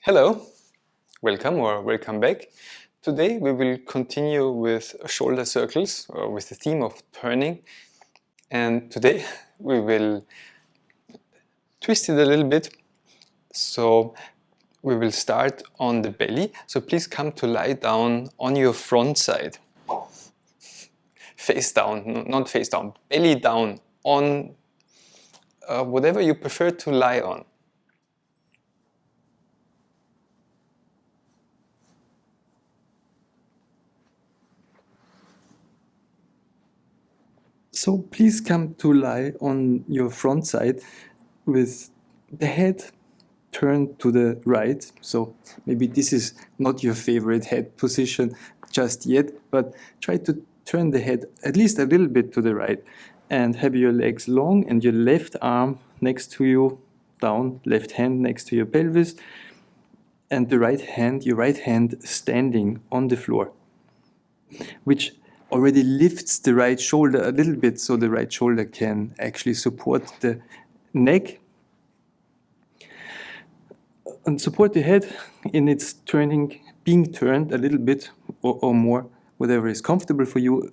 Hello, welcome or welcome back. Today we will continue with shoulder circles with the theme of turning, and today we will twist it a little bit. So we will start on the belly, so please come to lie down on your front side. Face down, not face down, belly down on whatever you prefer to lie on. So please come to lie on your front side with the head turned to the right. So maybe this is not your favorite head position just yet, but try to turn the head at least a little bit to the right and have your legs long and your left arm next to you, down, left hand next to your pelvis, and your right hand standing on the floor, which already lifts the right shoulder a little bit, so the right shoulder can actually support the neck and support the head in its turning, being turned a little bit or more, whatever is comfortable for you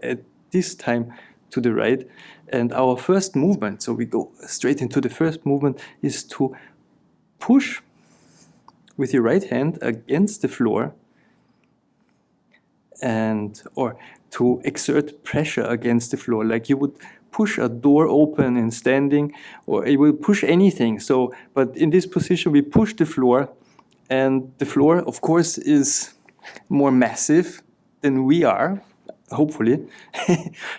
at this time, to the right. And our first movement, so we go straight into the first movement, is to push with your right hand against the floor or to exert pressure against the floor, like you would push a door open in standing, or you will push anything. So, but in this position we push the floor, and the floor of course is more massive than we are, hopefully.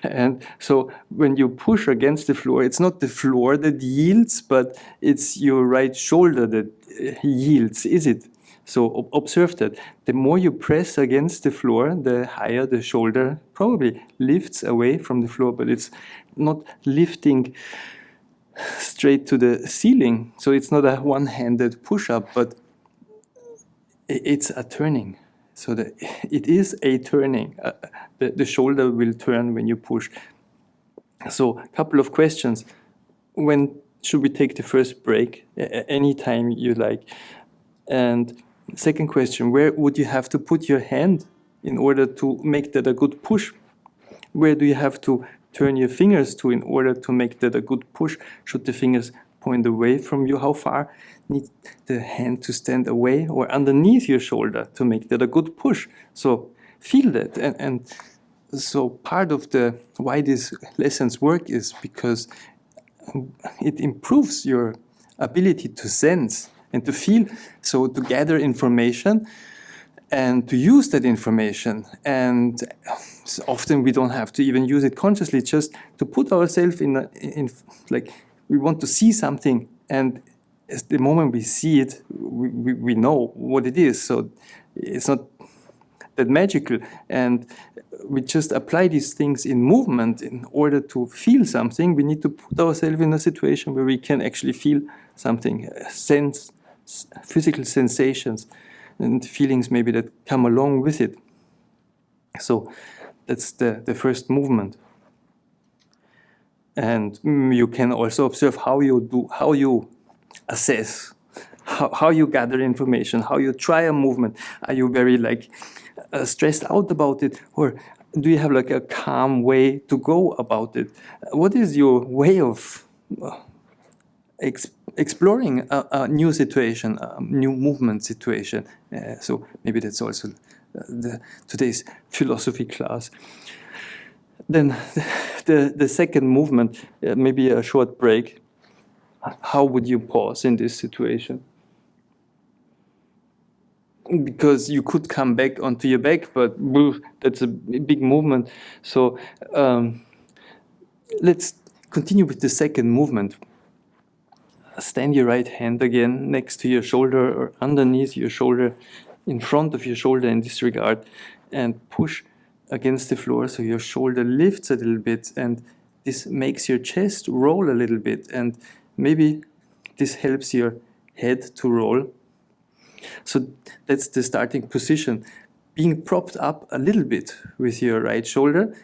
And so when you push against the floor, it's not the floor that yields, but it's your right shoulder that yields, is it? So observe that. The more you press against the floor, the higher the shoulder probably lifts away from the floor, but it's not lifting straight to the ceiling. So it's not a one-handed push-up, but it's a turning. So it is a turning. The shoulder will turn when you push. So a couple of questions. When should we take the first break? Anytime you like. And second question, where would you have to put your hand in order to make that a good push? Where do you have to turn your fingers to in order to make that a good push? Should the fingers point away from you? How far need the hand to stand away or underneath your shoulder to make that a good push? So feel that. And so part of why these lessons work is because it improves your ability to sense and to feel, so to gather information and to use that information. And often we don't have to even use it consciously, just to put ourselves in like we want to see something, and the moment we see it, we know what it is. So it's not that magical, and we just apply these things in movement. In order to feel something, we need to put ourselves in a situation where we can actually feel something, sense physical sensations and feelings maybe that come along with it. So that's the first movement. And you can also observe how you assess, how you gather information, how you try a movement. Are you very stressed out about it, or do you have like a calm way to go about it? What is your way of exploring a new situation, a new movement situation? So maybe that's also today's philosophy class. Then the second movement, maybe a short break. How would you pause in this situation? Because you could come back onto your back, but that's a big movement. So let's continue with the second movement. Stand your right hand again next to your shoulder or underneath your shoulder, in front of your shoulder in this regard, and push against the floor so your shoulder lifts a little bit, and this makes your chest roll a little bit, and maybe this helps your head to roll. So that's the starting position. Being propped up a little bit with your right shoulder,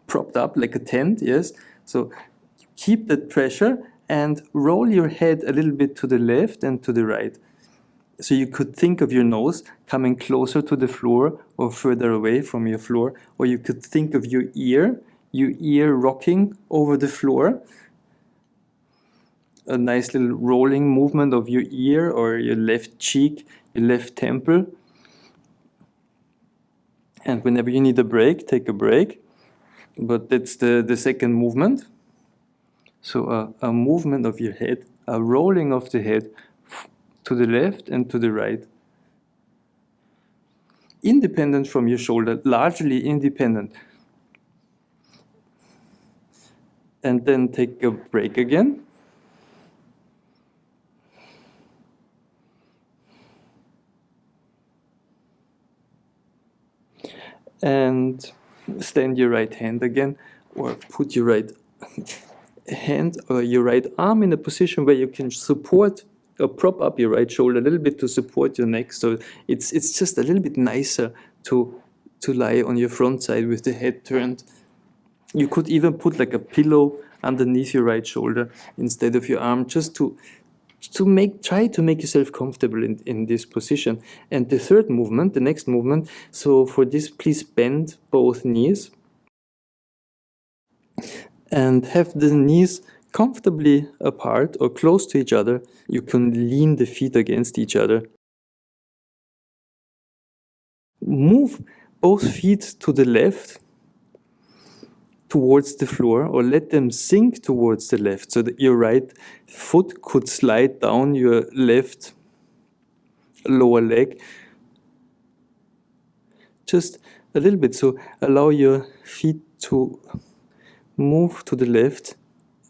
propped up like a tent, yes? So keep that pressure and roll your head a little bit to the left and to the right. So you could think of your nose coming closer to the floor or further away from your floor, or you could think of your ear rocking over the floor. A nice little rolling movement of your ear or your left cheek, your left temple. And whenever you need a break, take a break. But that's the second movement. So a movement of your head, a rolling of the head to the left and to the right. Independent from your shoulder, largely independent. And then take a break again. And stand your right hand again, or put your right hand or your right arm in a position where you can support or prop up your right shoulder a little bit to support your neck. So it's just a little bit nicer to lie on your front side with the head turned. You could even put like a pillow underneath your right shoulder instead of your arm, just to try to make yourself comfortable in this position. And the third movement, the next movement, so for this, please bend both knees and have the knees comfortably apart or close to each other. You can lean the feet against each other. Move both feet to the left towards the floor, or let them sink towards the left so that your right foot could slide down your left lower leg just a little bit. So allow your feet to move to the left.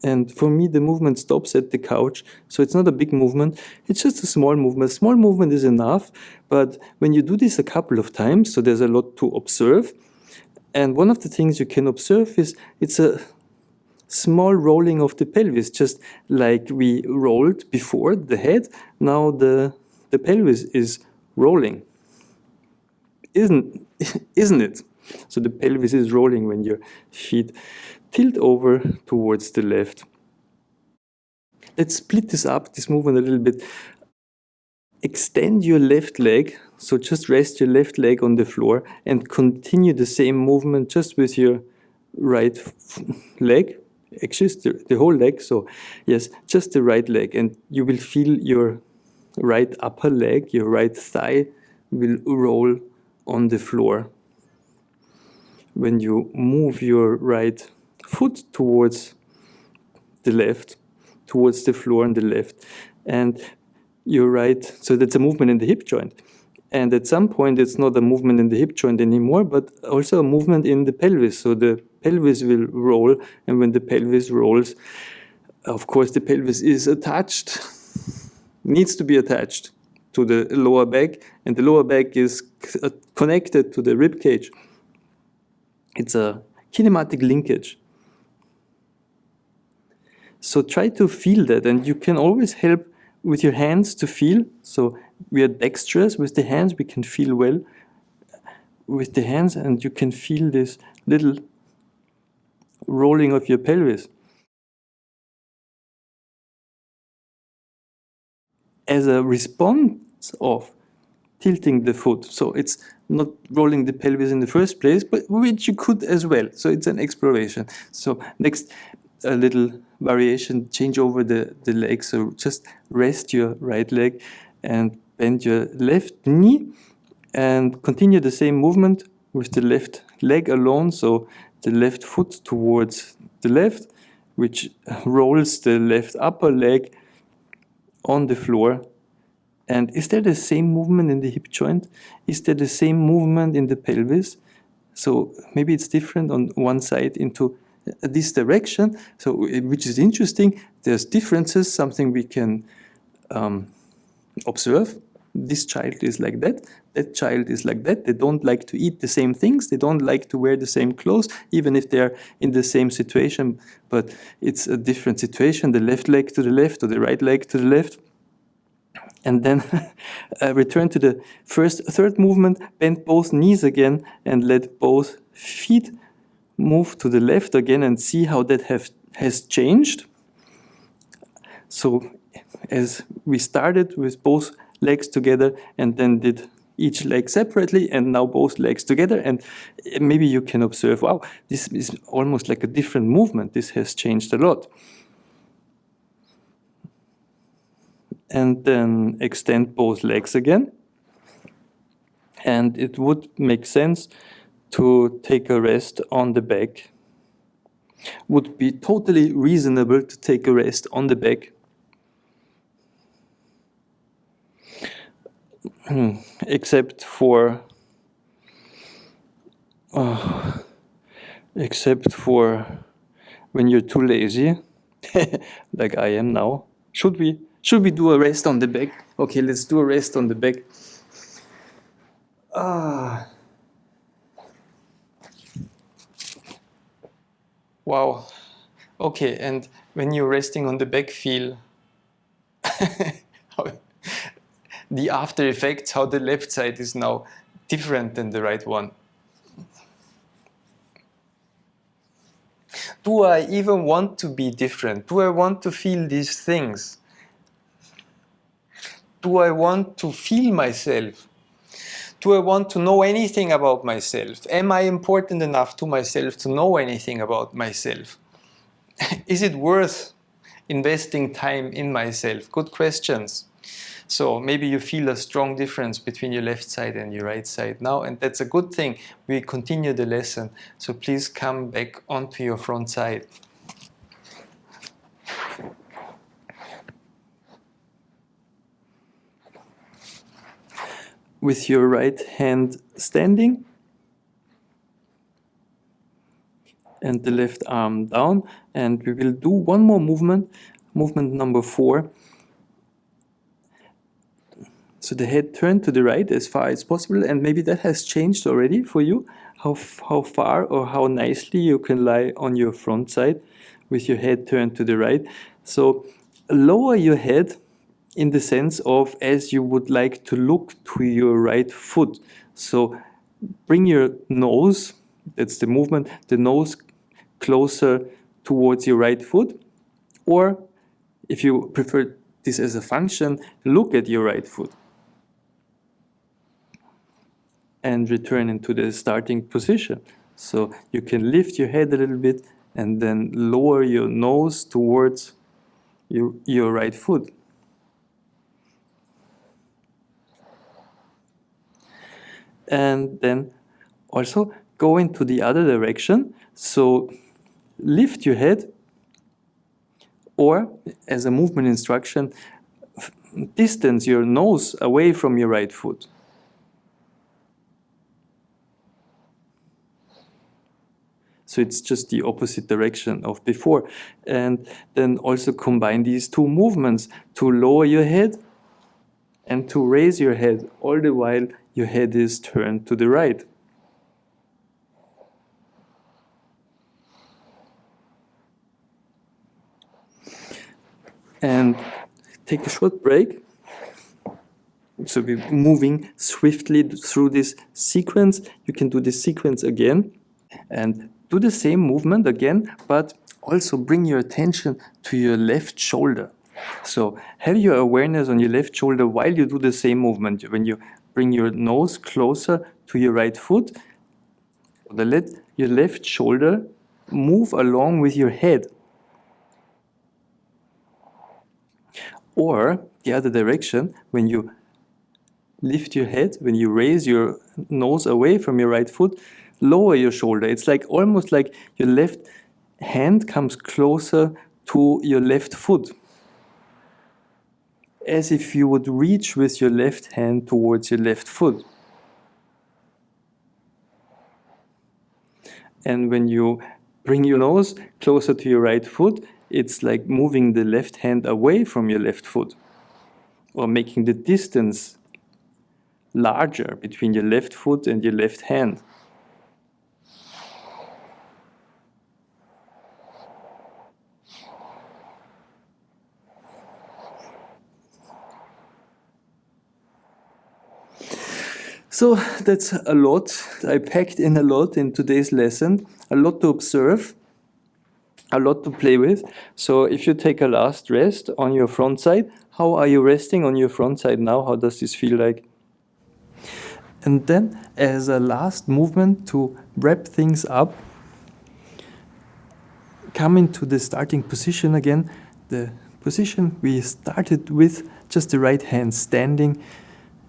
And for me, the movement stops at the couch. So it's not a big movement. It's just a small movement. Small movement is enough. But when you do this a couple of times, so there's a lot to observe. And one of the things you can observe is it's a small rolling of the pelvis, just like we rolled before the head. Now the pelvis is rolling. Isn't it? So the pelvis is rolling when your feet tilt over towards the left. Let's split this up, this movement a little bit. Extend your left leg, so just rest your left leg on the floor and continue the same movement just with your right leg. Actually, the whole leg, so yes, just the right leg. And you will feel your right upper leg, your right thigh will roll on the floor. When you move your right foot towards the left, towards the floor on the left, and your right, so that's a movement in the hip joint. And at some point, it's not a movement in the hip joint anymore, but also a movement in the pelvis. So the pelvis will roll, and when the pelvis rolls, of course, the pelvis is attached, needs to be attached to the lower back, and the lower back is connected to the rib cage. It's a kinematic linkage. So try to feel that, and you can always help with your hands to feel. So we are dexterous with the hands, we can feel well with the hands, and you can feel this little rolling of your pelvis. As a response of tilting the foot. So it's not rolling the pelvis in the first place, but which you could as well. So it's an exploration. So next, a little variation, change over the leg. So just rest your right leg and bend your left knee and continue the same movement with the left leg alone. So the left foot towards the left, which rolls the left upper leg on the floor. And is there the same movement in the hip joint? Is there the same movement in the pelvis? So maybe it's different on one side into this direction, so which is interesting. There's differences, something we can observe. This child is like that child is like that. They don't like to eat the same things, they don't like to wear the same clothes, even if they're in the same situation, but it's a different situation, the left leg to the left or the right leg to the left. And then return to the third movement, bend both knees again and let both feet move to the left again and see how that has changed. So as we started with both legs together and then did each leg separately and now both legs together, and maybe you can observe, wow, this is almost like a different movement. This has changed a lot. And then extend both legs again. And it would make sense to take a rest on the back. Would be totally reasonable to take a rest on the back. Except for when you're too lazy, like I am now. Should we do a rest on the back? Okay, let's do a rest on the back. Wow. Okay, and when you're resting on the back, feel the after effects, how the left side is now different than the right one. Do I even want to be different? Do I want to feel these things? Do I want to feel myself? Do I want to know anything about myself? Am I important enough to myself to know anything about myself? Is it worth investing time in myself? Good questions. So maybe you feel a strong difference between your left side and your right side now, and that's a good thing. We continue the lesson, so please come back onto your front side. With your right hand standing and the left arm down, and we will do one more movement number 4. So the head turned to the right as far as possible, and maybe that has changed already for you, how far or how nicely you can lie on your front side with your head turned to the right. So lower your head in the sense of as you would like to look to your right foot. So bring your nose, that's the movement, the nose closer towards your right foot, or if you prefer this as a function, look at your right foot. And return into the starting position. So you can lift your head a little bit and then lower your nose towards your right foot. And then also go into the other direction. So lift your head, or as a movement instruction, distance your nose away from your right foot. So it's just the opposite direction of before. And then also combine these two movements to lower your head and to raise your head, all the while your head is turned to the right. And take a short break. So we're moving swiftly through this sequence. You can do this sequence again and do the same movement again, but also bring your attention to your left shoulder. So have your awareness on your left shoulder while you do the same movement. When you bring your nose closer to your right foot, let your left shoulder move along with your head. Or the other direction, when you lift your head, when you raise your nose away from your right foot, lower your shoulder. It's like almost like your left hand comes closer to your left foot, as if you would reach with your left hand towards your left foot. And when you bring your nose closer to your right foot, it's like moving the left hand away from your left foot, or making the distance larger between your left foot and your left hand. So that's a lot. I packed in a lot in today's lesson, a lot to observe. a lot to play with. So if you take a last rest on your front side, how are you resting on your front side now? How does this feel like? And then as a last movement to wrap things up, come into the starting position again, the position we started with, just the right hand standing,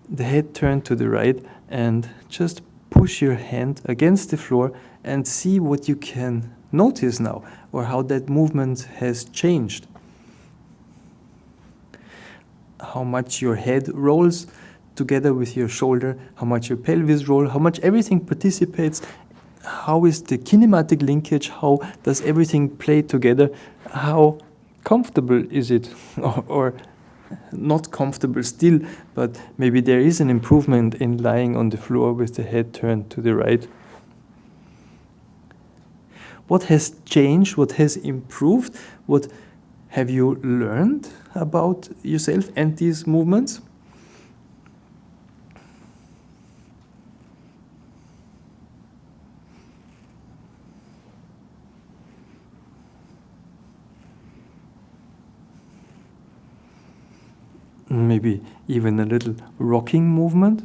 the head turned to the right, and just push your hand against the floor and see what you can notice now, or how that movement has changed. How much your head rolls together with your shoulder, how much your pelvis rolls, how much everything participates, how is the kinematic linkage, how does everything play together, how comfortable is it, or not comfortable still, but maybe there is an improvement in lying on the floor with the head turned to the right. What has changed? What has improved? What have you learned about yourself and these movements? Maybe even a little rocking movement.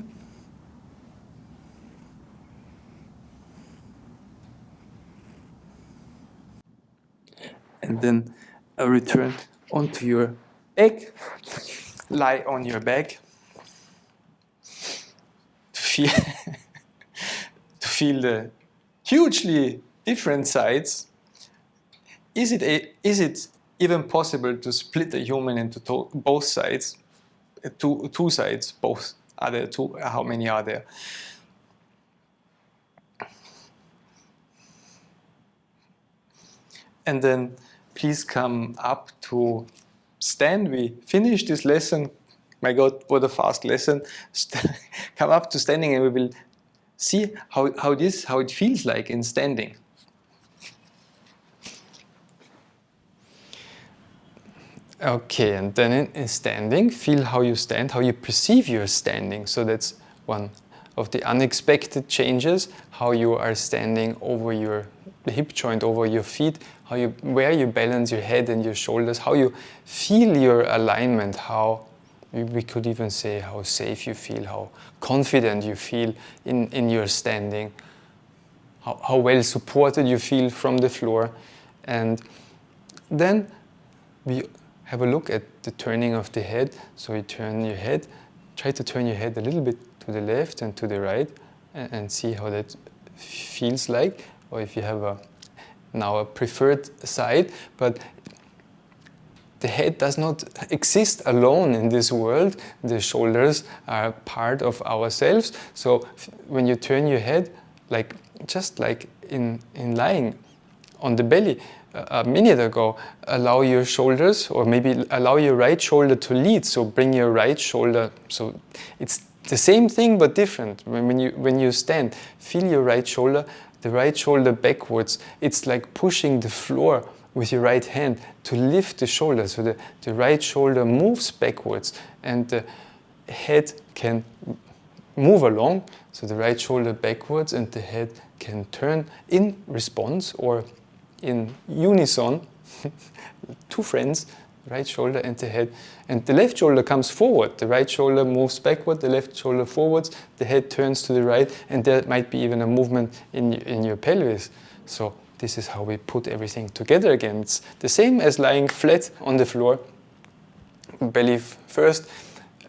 And then a return onto your back. Lie on your back. Feel to feel the hugely different sides. Is it even possible to split a human into both sides? Two sides, both. Are there two? How many are there? And then please come up to stand. We finished this lesson. My God, what a fast lesson. Come up to standing and we will see how it feels like in standing. Okay, and then in standing, feel how you stand, how you perceive your standing. So that's one of the unexpected changes, how you are standing over the hip joint, over your feet, where you balance your head and your shoulders, how you feel your alignment, how we could even say how safe you feel, how confident you feel in your standing, how well supported you feel from the floor. And then we have a look at the turning of the head. So you turn your head, try to turn your head a little bit to the left and to the right and see how that feels like, or if you have now a preferred side. But the head does not exist alone in this world. The shoulders are part of ourselves. So when you turn your head, just like in lying on the belly a minute ago, allow your shoulders, or maybe allow your right shoulder to lead. So bring your right shoulder. So it's the same thing but different. When you stand, feel your right shoulder, the right shoulder backwards. It's like pushing the floor with your right hand to lift the shoulder. So the right shoulder moves backwards and the head can move along. So the right shoulder backwards and the head can turn in response or in unison. Two friends, right shoulder and the head. And the left shoulder comes forward. The right shoulder moves backward, the left shoulder forwards, the head turns to the right, and there might be even a movement in your pelvis. So this is how we put everything together again. It's the same as lying flat on the floor, belly first,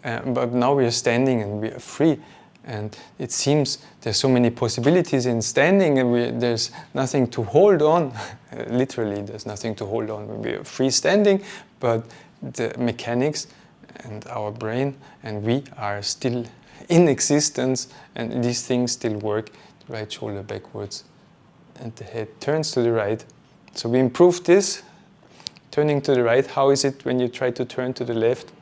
but now we are standing and we are free. And it seems there's so many possibilities in standing, and there's nothing to hold on. Literally, there's nothing to hold on when we are free standing, but the mechanics and our brain and we are still in existence, and these things still work. The right shoulder backwards and the head turns to the right. So we improved this, turning to the right. How is it when you try to turn to the left?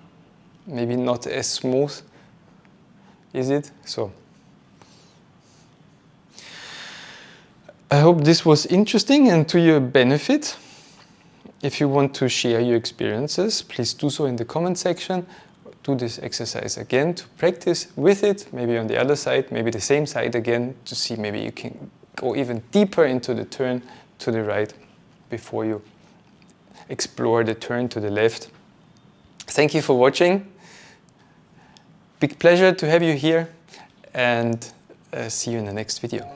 Maybe not as smooth. Is it? So I hope this was interesting and to your benefit. If you want to share your experiences, please do so in the comment section. Do this exercise again to practice with it, maybe on the other side, maybe the same side again, to see maybe you can go even deeper into the turn to the right before you explore the turn to the left. Thank you for watching. Big pleasure to have you here, and see you in the next video.